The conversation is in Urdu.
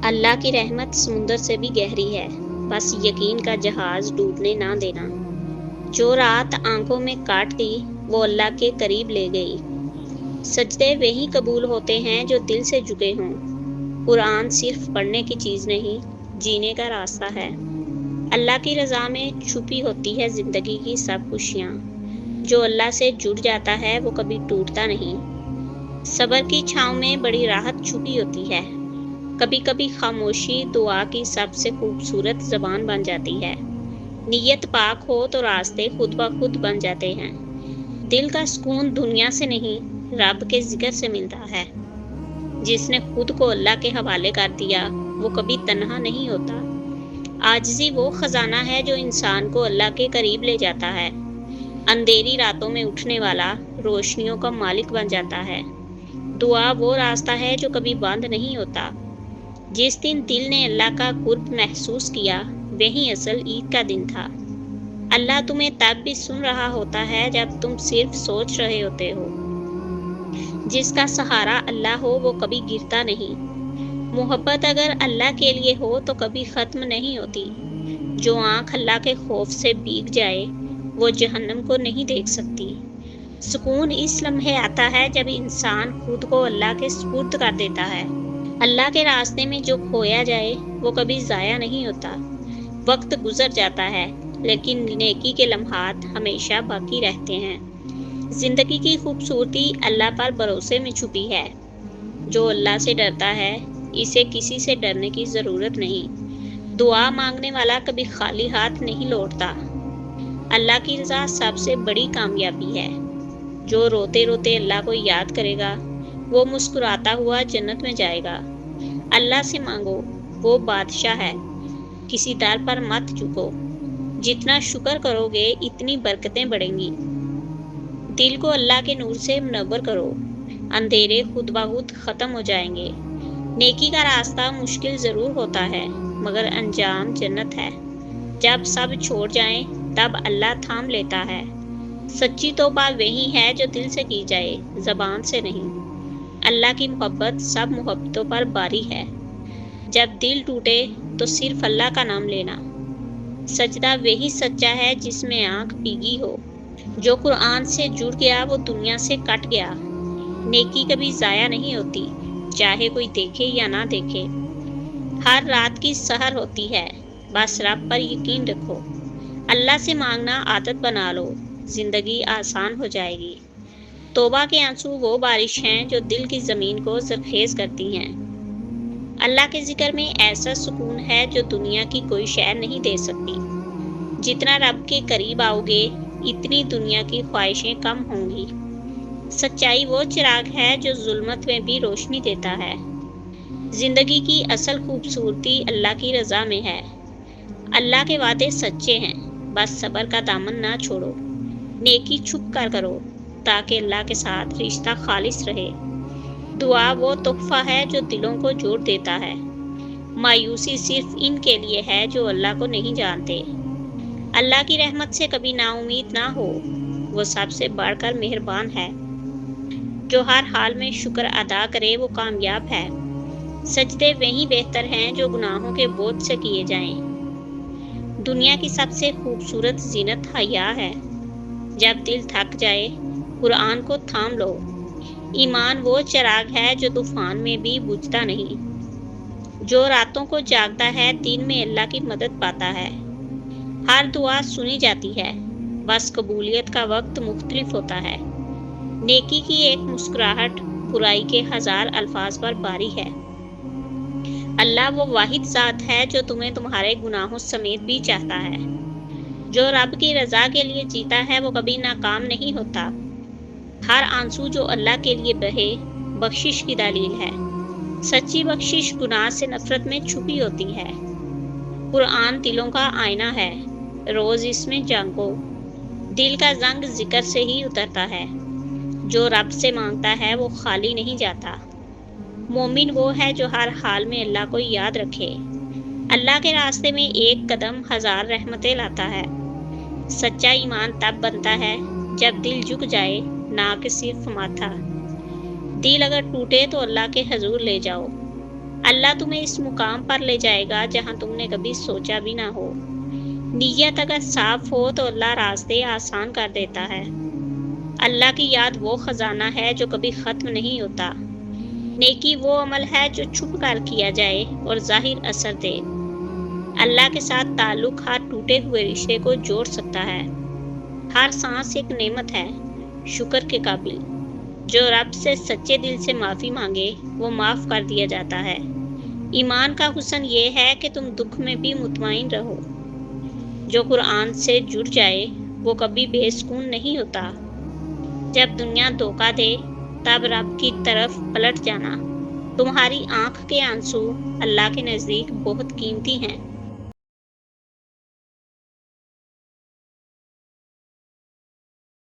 اللہ کی رحمت سمندر سے بھی گہری ہے، بس یقین کا جہاز ڈوبنے نہ دینا۔ جو رات آنکھوں میں کاٹ گئی وہ اللہ کے قریب لے گئی۔ سجدے وہی قبول ہوتے ہیں جو دل سے جھکے ہوں۔ قرآن صرف پڑھنے کی چیز نہیں، جینے کا راستہ ہے۔ اللہ کی رضا میں چھپی ہوتی ہے زندگی کی سب خوشیاں۔ جو اللہ سے جڑ جاتا ہے وہ کبھی ٹوٹتا نہیں۔ صبر کی چھاؤں میں بڑی راحت چھپی ہوتی ہے۔ کبھی کبھی خاموشی دعا کی سب سے خوبصورت زبان بن جاتی ہے۔ نیت پاک ہو تو راستے خود بخود بن جاتے ہیں۔ دل کا سکون دنیا سے نہیں، رب کے ذکر سے ملتا ہے۔ جس نے خود کو اللہ کے حوالے کر دیا وہ کبھی تنہا نہیں ہوتا۔ عاجزی وہ خزانہ ہے جو انسان کو اللہ کے قریب لے جاتا ہے۔ اندھیری راتوں میں اٹھنے والا روشنیوں کا مالک بن جاتا ہے۔ دعا وہ راستہ ہے جو کبھی بند نہیں ہوتا۔ جس دن دل نے اللہ کا قرب محسوس کیا وہی اصل عید کا دن تھا۔ اللہ تمہیں تب بھی سن رہا ہوتا ہے جب تم صرف سوچ رہے ہوتے ہو۔ جس کا سہارا اللہ ہو وہ کبھی گرتا نہیں۔ محبت اگر اللہ کے لیے ہو تو کبھی ختم نہیں ہوتی۔ جو آنکھ اللہ کے خوف سے بھیگ جائے وہ جہنم کو نہیں دیکھ سکتی۔ سکون اس لمحے آتا ہے جب انسان خود کو اللہ کے سپرد کر دیتا ہے۔ اللہ کے راستے میں جو کھویا جائے وہ کبھی ضائع نہیں ہوتا۔ وقت گزر جاتا ہے لیکن نیکی کے لمحات ہمیشہ باقی رہتے ہیں۔ زندگی کی خوبصورتی اللہ پر بھروسے میں چھپی ہے۔ جو اللہ سے ڈرتا ہے اسے کسی سے ڈرنے کی ضرورت نہیں۔ دعا مانگنے والا کبھی خالی ہاتھ نہیں لوٹتا۔ اللہ کی رضا سب سے بڑی کامیابی ہے۔ جو روتے روتے اللہ کو یاد کرے گا وہ مسکراتا ہوا جنت میں جائے گا۔ اللہ سے مانگو، وہ بادشاہ ہے، کسی در پر مت جھکو۔ جتنا شکر کرو گے اتنی برکتیں بڑھیں گی۔ دل کو اللہ کے نور سے منور کرو، اندھیرے خود بخود ختم ہو جائیں گے۔ نیکی کا راستہ مشکل ضرور ہوتا ہے مگر انجام جنت ہے۔ جب سب چھوڑ جائیں تب اللہ تھام لیتا ہے۔ سچی توبہ وہی ہے جو دل سے کی جائے، زبان سے نہیں۔ اللہ کی محبت سب محبتوں پر باری ہے۔ جب دل ٹوٹے تو صرف اللہ کا نام لینا۔ سجدہ وہی سچا ہے جس میں آنکھ بھیگی ہو۔ جو قرآن سے جڑ گیا وہ دنیا سے کٹ گیا۔ نیکی کبھی ضائع نہیں ہوتی، چاہے کوئی دیکھے یا نہ دیکھے۔ ہر رات کی سحر ہوتی ہے، بس رب پر یقین رکھو۔ اللہ سے مانگنا عادت بنا لو، زندگی آسان ہو جائے گی۔ توبہ کے آنسو وہ بارش ہیں جو دل کی زمین کو زرخیز کرتی ہیں۔ اللہ کے ذکر میں ایسا سکون ہے جو دنیا کی کوئی شے نہیں دے سکتی۔ جتنا رب کے قریب آؤ گے اتنی دنیا کی خواہشیں کم ہوں گی۔ سچائی وہ چراغ ہے جو ظلمت میں بھی روشنی دیتا ہے۔ زندگی کی اصل خوبصورتی اللہ کی رضا میں ہے۔ اللہ کے وعدے سچے ہیں، بس صبر کا دامن نہ چھوڑو۔ نیکی چھپ کر کرو تاکہ اللہ کے ساتھ رشتہ خالص رہے۔ دعا وہ تحفہ ہے جو دلوں کو جوڑ دیتا ہے۔ مایوسی صرف ان کے لیے ہے جو اللہ کو نہیں جانتے۔ اللہ کی رحمت سے کبھی نا امید نہ ہو، وہ سب سے بڑھ کر مہربان ہے۔ جو ہر حال میں شکر ادا کرے وہ کامیاب ہے۔ سجدے وہی بہتر ہیں جو گناہوں کے بوجھ سے کیے جائیں۔ دنیا کی سب سے خوبصورت زینت حیا ہے۔ جب دل تھک جائے قرآن کو تھام لو۔ ایمان وہ چراغ ہے جو طوفان میں بھی بجھتا نہیں۔ جو راتوں کو جاگتا ہے دن میں اللہ کی مدد پاتا ہے۔ ہر دعا سنی جاتی ہے، بس قبولیت کا وقت مختلف ہوتا ہے۔ نیکی کی ایک مسکراہٹ برائی کے 1000 الفاظ پر باری ہے۔ اللہ وہ واحد ذات ہے جو تمہیں تمہارے گناہوں سمیت بھی چاہتا ہے۔ جو رب کی رضا کے لیے جیتا ہے وہ کبھی ناکام نہیں ہوتا۔ ہر آنسو جو اللہ کے لیے بہے بخشش کی دلیل ہے۔ سچی بخشش گناہ سے نفرت میں چھپی ہوتی ہے۔ قرآن دلوں کا آئینہ ہے، روز اس میں جھانکو۔ دل کا زنگ ذکر سے ہی اترتا ہے۔ جو رب سے مانگتا ہے وہ خالی نہیں جاتا۔ مومن وہ ہے جو ہر حال میں اللہ کو یاد رکھے۔ اللہ کے راستے میں ایک قدم 1000 رحمتیں لاتا ہے۔ سچا ایمان تب بنتا ہے جب دل جھک جائے، نہ کہ صرف ماتھا۔ دل اگر ٹوٹے تو اللہ کے حضور لے جاؤ۔ اللہ تمہیں اس مقام پر لے جائے گا جہاں تم نے کبھی سوچا بھی نہ ہو۔ نیت اگر صاف ہو تو اللہ راستے آسان کر دیتا ہے۔ اللہ کی یاد وہ خزانہ ہے جو کبھی ختم نہیں ہوتا۔ نیکی وہ عمل ہے جو چھپ کر کیا جائے اور ظاہر اثر دے۔ اللہ کے ساتھ تعلق ہر ٹوٹے ہوئے رشتے کو جوڑ سکتا ہے۔ ہر سانس ایک نعمت ہے، شکر کے قابل۔ جو رب سے سچے دل سے معافی مانگے وہ معاف کر دیا جاتا ہے۔ ایمان کا حسن یہ ہے کہ تم دکھ میں بھی مطمئن رہو۔ جو قرآن سے جڑ جائے وہ کبھی بے سکون نہیں ہوتا۔ جب دنیا دھوکہ دے تب رب کی طرف پلٹ جانا۔ تمہاری آنکھ کے آنسو اللہ کے نزدیک بہت قیمتی ہیں۔